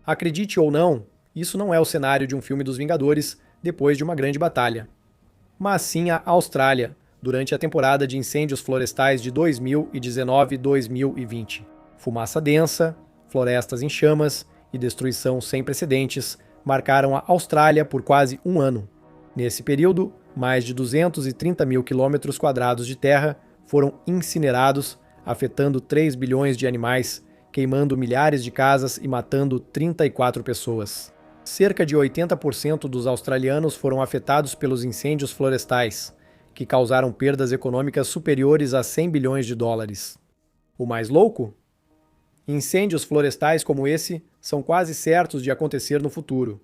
Acredite ou não, isso não é o cenário de um filme dos Vingadores depois de uma grande batalha. Mas sim a Austrália, durante a temporada de incêndios florestais de 2019-2020. Fumaça densa, florestas em chamas e destruição sem precedentes marcaram a Austrália por quase um ano. Nesse período, mais de 230 mil quilômetros quadrados de terra foram incinerados, afetando 3 bilhões de animais, queimando milhares de casas e matando 34 pessoas. Cerca de 80% dos australianos foram afetados pelos incêndios florestais, que causaram perdas econômicas superiores a 100 bilhões de dólares. O mais louco? Incêndios florestais como esse são quase certos de acontecer no futuro.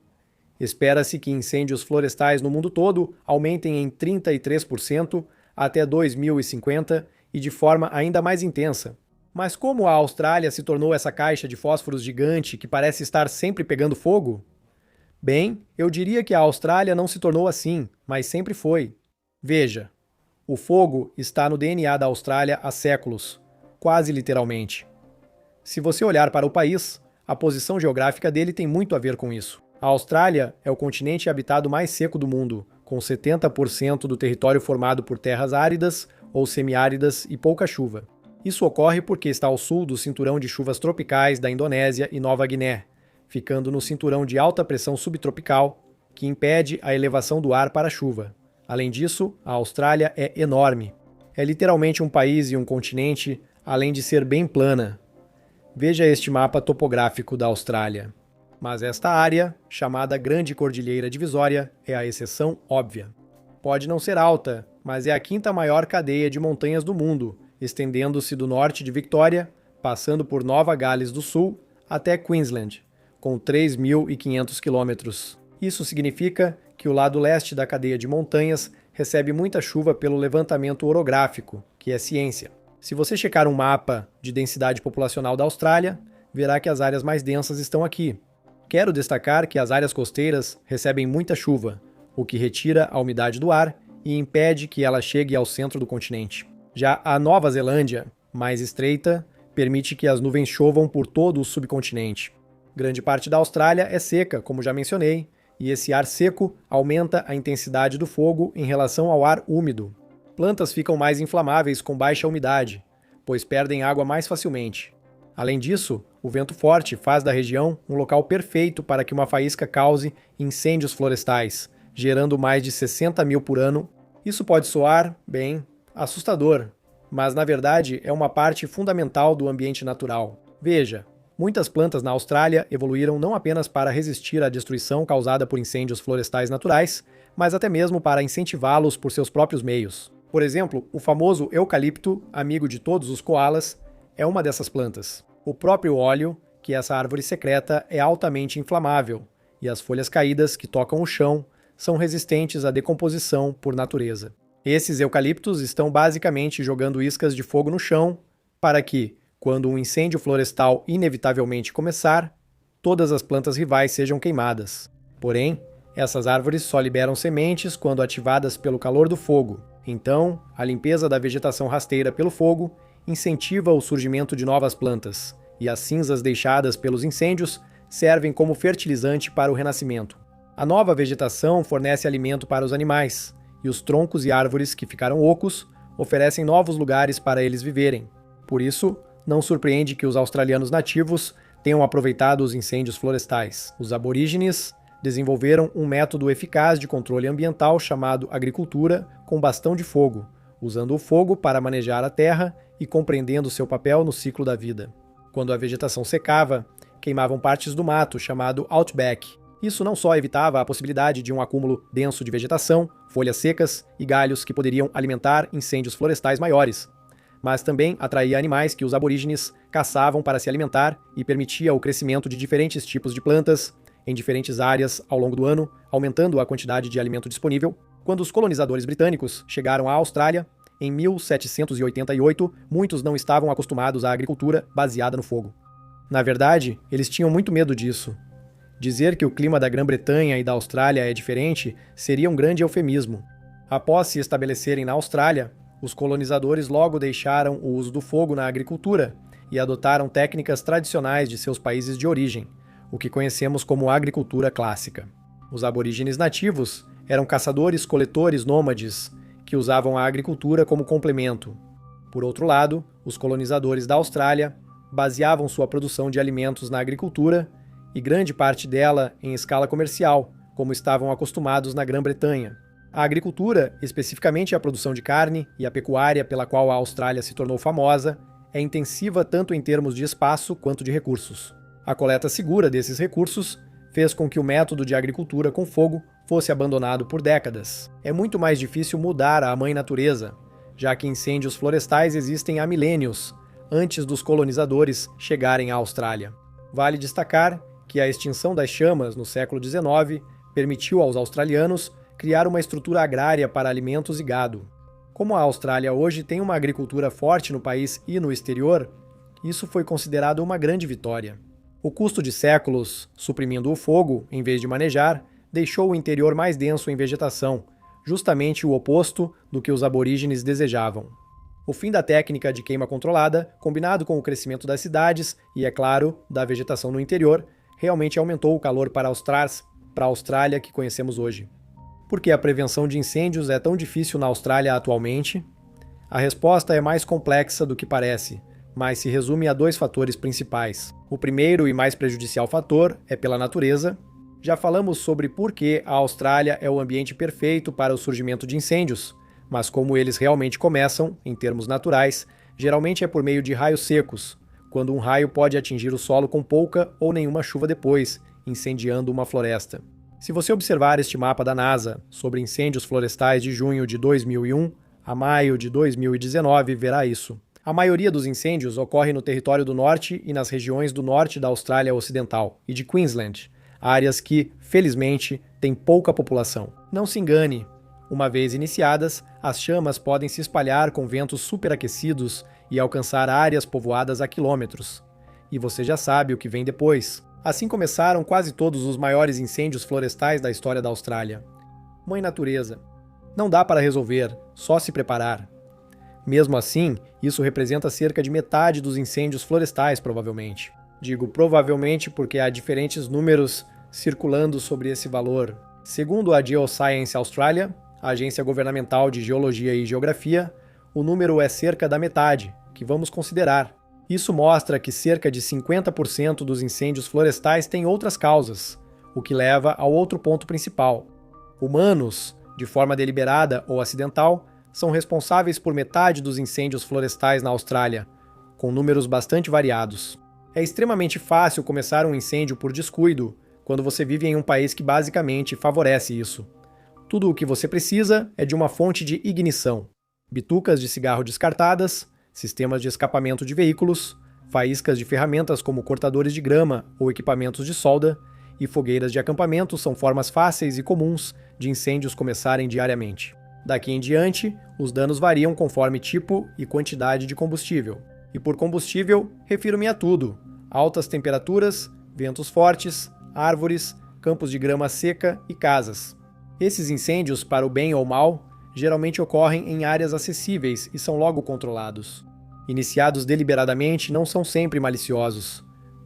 Espera-se que incêndios florestais no mundo todo aumentem em 33% até 2050 e de forma ainda mais intensa. Mas como a Austrália se tornou essa caixa de fósforos gigante que parece estar sempre pegando fogo? Bem, eu diria que a Austrália não se tornou assim, mas sempre foi. Veja, o fogo está no DNA da Austrália há séculos, quase literalmente. Se você olhar para o país, a posição geográfica dele tem muito a ver com isso. A Austrália é o continente habitado mais seco do mundo, com 70% do território formado por terras áridas ou semiáridas e pouca chuva. Isso ocorre porque está ao sul do cinturão de chuvas tropicais da Indonésia e Nova Guiné, ficando no cinturão de alta pressão subtropical, que impede a elevação do ar para a chuva. Além disso, a Austrália é enorme. É literalmente um país e um continente, além de ser bem plana. Veja este mapa topográfico da Austrália. Mas esta área, chamada Grande Cordilheira Divisória, é a exceção óbvia. Pode não ser alta, mas é a quinta maior cadeia de montanhas do mundo, estendendo-se do norte de Victoria, passando por Nova Gales do Sul, até Queensland, com 3.500 quilômetros. Isso significa que o lado leste da cadeia de montanhas recebe muita chuva pelo levantamento orográfico, que é ciência. Se você checar um mapa de densidade populacional da Austrália, verá que as áreas mais densas estão aqui. Quero destacar que as áreas costeiras recebem muita chuva, o que retira a umidade do ar e impede que ela chegue ao centro do continente. Já a Nova Zelândia, mais estreita, permite que as nuvens chovam por todo o subcontinente. Grande parte da Austrália é seca, como já mencionei, e esse ar seco aumenta a intensidade do fogo em relação ao ar úmido. Plantas ficam mais inflamáveis com baixa umidade, pois perdem água mais facilmente. Além disso, o vento forte faz da região um local perfeito para que uma faísca cause incêndios florestais, gerando mais de 60 mil por ano. Isso pode soar, bem, assustador, mas na verdade é uma parte fundamental do ambiente natural. Veja, muitas plantas na Austrália evoluíram não apenas para resistir à destruição causada por incêndios florestais naturais, mas até mesmo para incentivá-los por seus próprios meios. Por exemplo, o famoso eucalipto, amigo de todos os koalas, é uma dessas plantas. O próprio óleo, que essa árvore secreta, é altamente inflamável, e as folhas caídas que tocam o chão são resistentes à decomposição por natureza. Esses eucaliptos estão basicamente jogando iscas de fogo no chão para que, quando um incêndio florestal inevitavelmente começar, todas as plantas rivais sejam queimadas. Porém, essas árvores só liberam sementes quando ativadas pelo calor do fogo. Então, a limpeza da vegetação rasteira pelo fogo incentiva o surgimento de novas plantas, e as cinzas deixadas pelos incêndios servem como fertilizante para o renascimento. A nova vegetação fornece alimento para os animais, e os troncos e árvores que ficaram ocos oferecem novos lugares para eles viverem. Por isso, não surpreende que os australianos nativos tenham aproveitado os incêndios florestais. Os aborígenes desenvolveram um método eficaz de controle ambiental chamado agricultura com bastão de fogo, usando o fogo para manejar a terra e compreendendo seu papel no ciclo da vida. Quando a vegetação secava, queimavam partes do mato, chamado outback. Isso não só evitava a possibilidade de um acúmulo denso de vegetação, folhas secas e galhos que poderiam alimentar incêndios florestais maiores, mas também atraía animais que os aborígenes caçavam para se alimentar e permitia o crescimento de diferentes tipos de plantas em diferentes áreas ao longo do ano, aumentando a quantidade de alimento disponível. Quando os colonizadores britânicos chegaram à Austrália, em 1788, muitos não estavam acostumados à agricultura baseada no fogo. Na verdade, eles tinham muito medo disso. Dizer que o clima da Grã-Bretanha e da Austrália é diferente seria um grande eufemismo. Após se estabelecerem na Austrália, os colonizadores logo deixaram o uso do fogo na agricultura e adotaram técnicas tradicionais de seus países de origem, o que conhecemos como agricultura clássica. Os aborígenes nativos eram caçadores-coletores nômades que usavam a agricultura como complemento. Por outro lado, os colonizadores da Austrália baseavam sua produção de alimentos na agricultura e grande parte dela em escala comercial, como estavam acostumados na Grã-Bretanha. A agricultura, especificamente a produção de carne e a pecuária pela qual a Austrália se tornou famosa, é intensiva tanto em termos de espaço quanto de recursos. A coleta segura desses recursos fez com que o método de agricultura com fogo fosse abandonado por décadas. É muito mais difícil mudar a mãe natureza, já que incêndios florestais existem há milênios, antes dos colonizadores chegarem à Austrália. Vale destacar que a extinção das chamas no século XIX permitiu aos australianos criar uma estrutura agrária para alimentos e gado. Como a Austrália hoje tem uma agricultura forte no país e no exterior, isso foi considerado uma grande vitória. O custo de séculos, suprimindo o fogo, em vez de manejar, deixou o interior mais denso em vegetação, justamente o oposto do que os aborígenes desejavam. O fim da técnica de queima controlada, combinado com o crescimento das cidades e, é claro, da vegetação no interior, realmente aumentou o calor para a Austrália que conhecemos hoje. Por que a prevenção de incêndios é tão difícil na Austrália atualmente? A resposta é mais complexa do que parece, mas se resume a dois fatores principais. O primeiro e mais prejudicial fator é pela natureza. Já falamos sobre por que a Austrália é o ambiente perfeito para o surgimento de incêndios, mas como eles realmente começam, em termos naturais, geralmente é por meio de raios secos, quando um raio pode atingir o solo com pouca ou nenhuma chuva depois, incendiando uma floresta. Se você observar este mapa da NASA sobre incêndios florestais de junho de 2001 a maio de 2019, verá isso. A maioria dos incêndios ocorre no território do norte e nas regiões do norte da Austrália Ocidental e de Queensland, áreas que, felizmente, têm pouca população. Não se engane, uma vez iniciadas, as chamas podem se espalhar com ventos superaquecidos e alcançar áreas povoadas a quilômetros. E você já sabe o que vem depois. Assim começaram quase todos os maiores incêndios florestais da história da Austrália. Mãe Natureza. Não dá para resolver, só se preparar. Mesmo assim, isso representa cerca de metade dos incêndios florestais, provavelmente. Digo provavelmente porque há diferentes números circulando sobre esse valor. Segundo a Geoscience Australia, a agência governamental de geologia e geografia, o número é cerca da metade, que vamos considerar. Isso mostra que cerca de 50% dos incêndios florestais têm outras causas, o que leva ao outro ponto principal. Humanos, de forma deliberada ou acidental, são responsáveis por metade dos incêndios florestais na Austrália, com números bastante variados. É extremamente fácil começar um incêndio por descuido, quando você vive em um país que basicamente favorece isso. Tudo o que você precisa é de uma fonte de ignição, bitucas de cigarro descartadas, sistemas de escapamento de veículos, faíscas de ferramentas como cortadores de grama ou equipamentos de solda, e fogueiras de acampamento são formas fáceis e comuns de incêndios começarem diariamente. Daqui em diante, os danos variam conforme tipo e quantidade de combustível. E por combustível, refiro-me a tudo: altas temperaturas, ventos fortes, árvores, campos de grama seca e casas. Esses incêndios, para o bem ou mal, geralmente ocorrem em áreas acessíveis e são logo controlados. Iniciados deliberadamente, não são sempre maliciosos.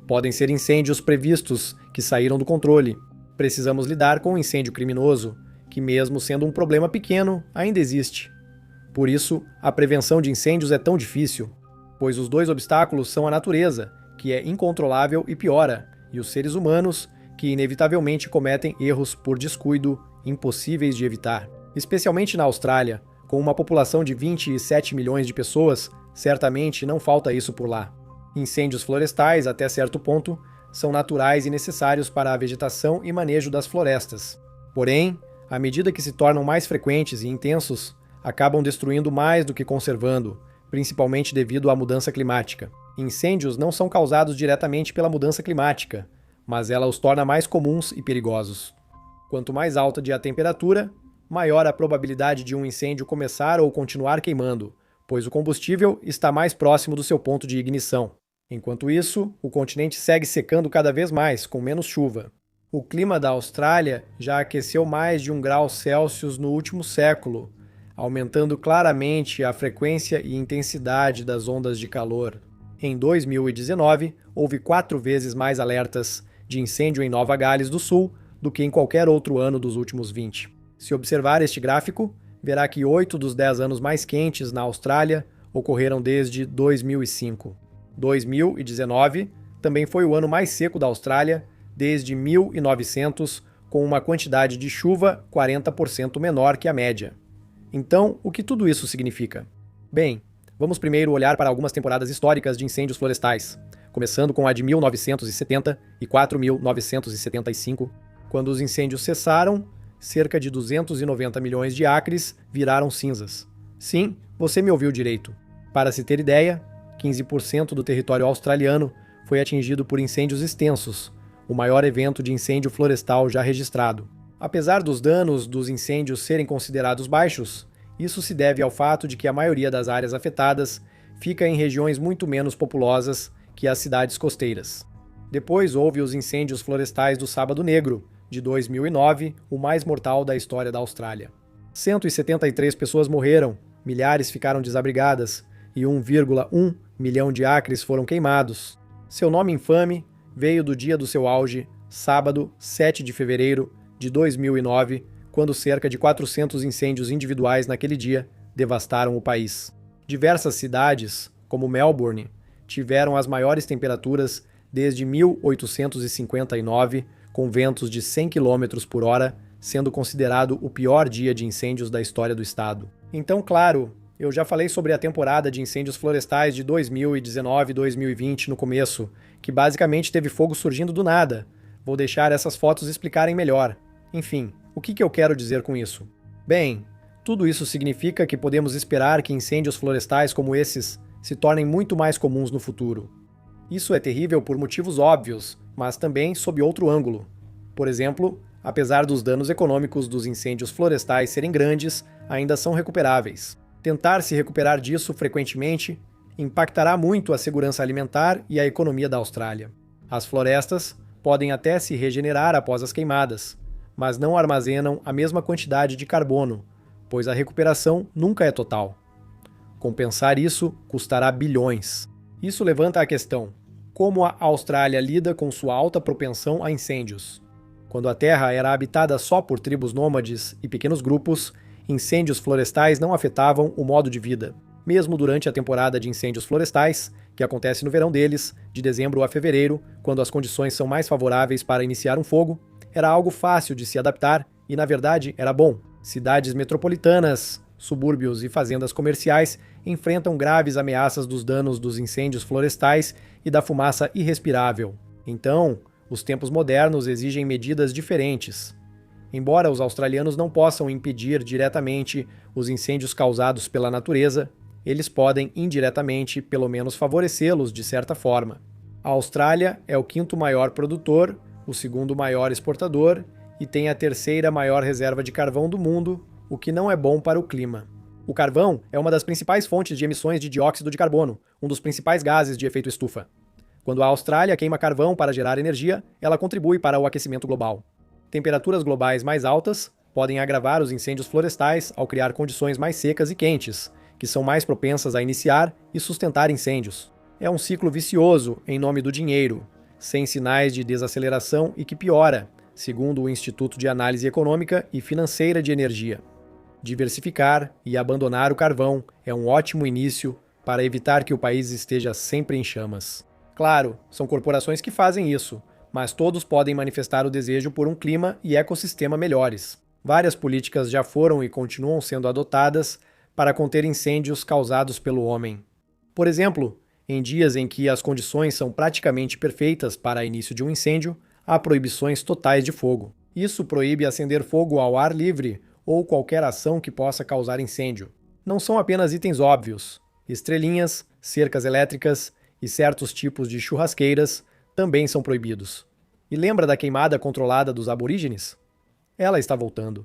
Podem ser incêndios previstos que saíram do controle. Precisamos lidar com um incêndio criminoso, que mesmo sendo um problema pequeno, ainda existe. Por isso, a prevenção de incêndios é tão difícil, pois os dois obstáculos são a natureza, que é incontrolável e piora, e os seres humanos, que inevitavelmente cometem erros por descuido impossíveis de evitar. Especialmente na Austrália, com uma população de 27 milhões de pessoas, certamente não falta isso por lá. Incêndios florestais, até certo ponto, são naturais e necessários para a vegetação e manejo das florestas. Porém, à medida que se tornam mais frequentes e intensos, acabam destruindo mais do que conservando, principalmente devido à mudança climática. Incêndios não são causados diretamente pela mudança climática, mas ela os torna mais comuns e perigosos. Quanto mais alta a temperatura, maior a probabilidade de um incêndio começar ou continuar queimando, pois o combustível está mais próximo do seu ponto de ignição. Enquanto isso, o continente segue secando cada vez mais, com menos chuva. O clima da Austrália já aqueceu mais de 1 grau Celsius no último século, aumentando claramente a frequência e intensidade das ondas de calor. Em 2019, houve 4 vezes mais alertas de incêndio em Nova Gales do Sul do que em qualquer outro ano dos últimos 20. Se observar este gráfico, verá que 8 dos 10 anos mais quentes na Austrália ocorreram desde 2005. 2019 também foi o ano mais seco da Austrália desde 1900, com uma quantidade de chuva 40% menor que a média. Então, o que tudo isso significa? Bem, vamos primeiro olhar para algumas temporadas históricas de incêndios florestais, começando com a de 1970 e 4.975, quando os incêndios cessaram, cerca de 290 milhões de acres viraram cinzas. Sim, você me ouviu direito. Para se ter ideia, 15% do território australiano foi atingido por incêndios extensos, o maior evento de incêndio florestal já registrado. Apesar dos danos dos incêndios serem considerados baixos, isso se deve ao fato de que a maioria das áreas afetadas fica em regiões muito menos populosas que as cidades costeiras. Depois houve os incêndios florestais do Sábado Negro, de 2009, o mais mortal da história da Austrália. 173 pessoas morreram, milhares ficaram desabrigadas e 1,1 milhão de acres foram queimados. Seu nome infame veio do dia do seu auge, sábado, 7 de fevereiro de 2009, quando cerca de 400 incêndios individuais naquele dia devastaram o país. Diversas cidades, como Melbourne, tiveram as maiores temperaturas desde 1859, com ventos de 100 km por hora, sendo considerado o pior dia de incêndios da história do estado. Então, claro, eu já falei sobre a temporada de incêndios florestais de 2019 e 2020 no começo, que basicamente teve fogo surgindo do nada. Vou deixar essas fotos explicarem melhor. Enfim, o que eu quero dizer com isso? Bem, tudo isso significa que podemos esperar que incêndios florestais como esses se tornem muito mais comuns no futuro. Isso é terrível por motivos óbvios, mas também sob outro ângulo. Por exemplo, apesar dos danos econômicos dos incêndios florestais serem grandes, ainda são recuperáveis. Tentar se recuperar disso frequentemente impactará muito a segurança alimentar e a economia da Austrália. As florestas podem até se regenerar após as queimadas, mas não armazenam a mesma quantidade de carbono, pois a recuperação nunca é total. Compensar isso custará bilhões. Isso levanta a questão: como a Austrália lida com sua alta propensão a incêndios? Quando a terra era habitada só por tribos nômades e pequenos grupos, incêndios florestais não afetavam o modo de vida. Mesmo durante a temporada de incêndios florestais, que acontece no verão deles, de dezembro a fevereiro, quando as condições são mais favoráveis para iniciar um fogo, era algo fácil de se adaptar e, na verdade, era bom. Cidades metropolitanas, subúrbios e fazendas comerciais enfrentam graves ameaças dos danos dos incêndios florestais e da fumaça irrespirável. Então, os tempos modernos exigem medidas diferentes. Embora os australianos não possam impedir diretamente os incêndios causados pela natureza, eles podem indiretamente, pelo menos, favorecê-los de certa forma. A Austrália é o quinto maior produtor, o segundo maior exportador e tem a terceira maior reserva de carvão do mundo, o que não é bom para o clima. O carvão é uma das principais fontes de emissões de dióxido de carbono, um dos principais gases de efeito estufa. Quando a Austrália queima carvão para gerar energia, ela contribui para o aquecimento global. Temperaturas globais mais altas podem agravar os incêndios florestais ao criar condições mais secas e quentes, que são mais propensas a iniciar e sustentar incêndios. É um ciclo vicioso em nome do dinheiro, sem sinais de desaceleração e que piora, segundo o Instituto de Análise Econômica e Financeira de Energia. Diversificar e abandonar o carvão é um ótimo início para evitar que o país esteja sempre em chamas. Claro, são corporações que fazem isso, mas todos podem manifestar o desejo por um clima e ecossistema melhores. Várias políticas já foram e continuam sendo adotadas para conter incêndios causados pelo homem. Por exemplo, em dias em que as condições são praticamente perfeitas para início de um incêndio, há proibições totais de fogo. Isso proíbe acender fogo ao ar livre ou qualquer ação que possa causar incêndio. Não são apenas itens óbvios. Estrelinhas, cercas elétricas e certos tipos de churrasqueiras também são proibidos. E lembra da queimada controlada dos aborígenes? Ela está voltando.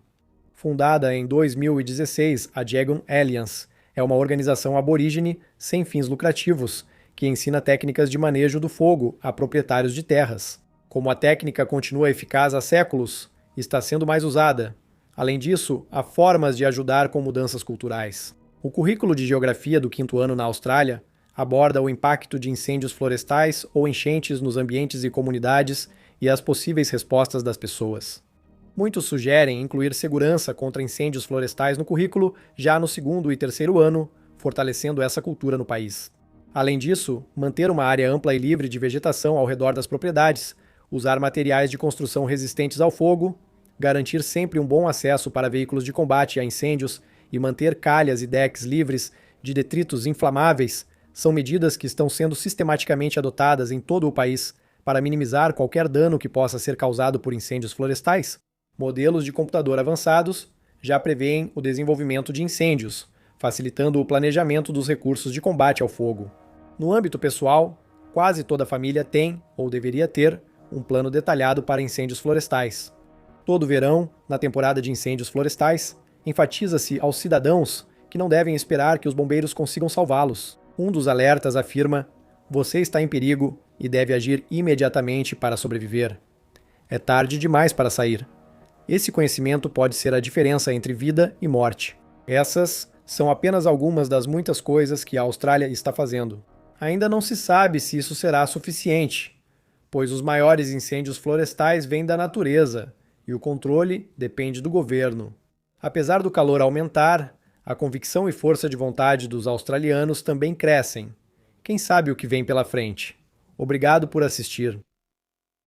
Fundada em 2016, a Jagun Alliance é uma organização aborígene sem fins lucrativos que ensina técnicas de manejo do fogo a proprietários de terras. Como a técnica continua eficaz há séculos, está sendo mais usada. Além disso, há formas de ajudar com mudanças culturais. O currículo de Geografia do quinto ano na Austrália aborda o impacto de incêndios florestais ou enchentes nos ambientes e comunidades e as possíveis respostas das pessoas. Muitos sugerem incluir segurança contra incêndios florestais no currículo já no segundo e terceiro ano, fortalecendo essa cultura no país. Além disso, manter uma área ampla e livre de vegetação ao redor das propriedades, usar materiais de construção resistentes ao fogo, garantir sempre um bom acesso para veículos de combate a incêndios e manter calhas e decks livres de detritos inflamáveis são medidas que estão sendo sistematicamente adotadas em todo o país para minimizar qualquer dano que possa ser causado por incêndios florestais. Modelos de computador avançados já prevêem o desenvolvimento de incêndios, facilitando o planejamento dos recursos de combate ao fogo. No âmbito pessoal, quase toda família tem, ou deveria ter, um plano detalhado para incêndios florestais. Todo verão, na temporada de incêndios florestais, enfatiza-se aos cidadãos que não devem esperar que os bombeiros consigam salvá-los. Um dos alertas afirma: "Você está em perigo e deve agir imediatamente para sobreviver. É tarde demais para sair." Esse conhecimento pode ser a diferença entre vida e morte. Essas são apenas algumas das muitas coisas que a Austrália está fazendo. Ainda não se sabe se isso será suficiente, pois os maiores incêndios florestais vêm da natureza e o controle depende do governo. Apesar do calor aumentar, a convicção e força de vontade dos australianos também crescem. Quem sabe o que vem pela frente? Obrigado por assistir.